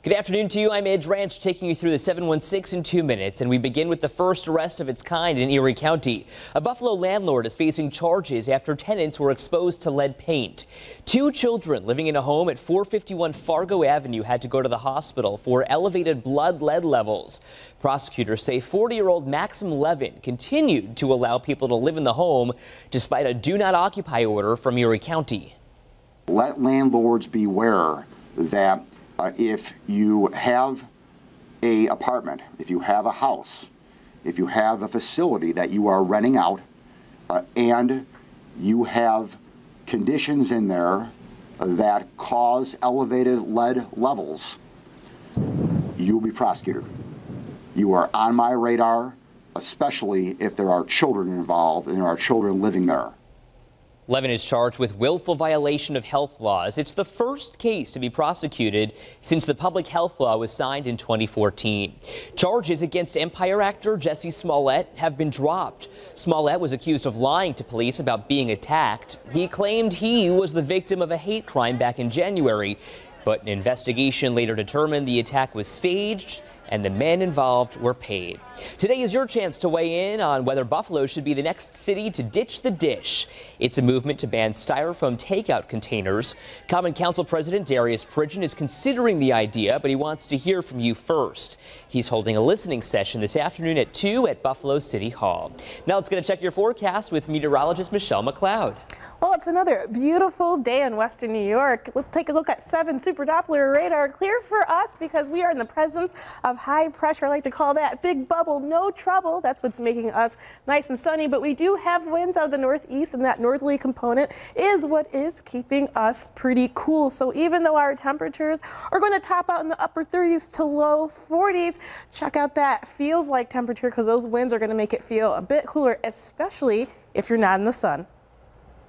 Good afternoon to you. I'm Edge Ranch taking you through the 716 in 2 minutes, and we begin with the first arrest of its kind in Erie County. A Buffalo landlord is facing charges after tenants were exposed to lead paint. 2 children living in a home at 451 Fargo Avenue had to go to the hospital for elevated blood lead levels. Prosecutors say 40-year-old Maxim Levin continued to allow people to live in the home despite a do not occupy order from Erie County. Let landlords beware that if you have an apartment, if you have a house, if you have a facility that you are renting out, and you have conditions in there that cause elevated lead levels, you will be prosecuted. You are on my radar, especially if there are children involved and there are children living there. Levin is charged with willful violation of health laws. It's the first case to be prosecuted since the public health law was signed in 2014. Charges against Empire actor Jussie Smollett have been dropped. Smollett was accused of lying to police about being attacked. He claimed he was the victim of a hate crime back in January, but an investigation later determined the attack was staged and the men involved were paid. Today is your chance to weigh in on whether Buffalo should be the next city to ditch the dish. It's a movement to ban styrofoam takeout containers. Common Council President Darius Pridgeon is considering the idea, but he wants to hear from you first. He's holding a listening session this afternoon at 2 at Buffalo City Hall. Now let's get a check your forecast with meteorologist Michelle McLeod. Well, it's another beautiful day in western New York. Let's take a look at 7 super Doppler radar. Clear for us because we are in the presence of high pressure. I like to call that big bubble, no trouble. That's what's making us nice and sunny, but we do have winds out of the northeast, and that northerly component is what is keeping us pretty cool. So even though our temperatures are going to top out in the upper 30s to low 40s, check out that feels like temperature because those winds are going to make it feel a bit cooler, especially if you're not in the sun.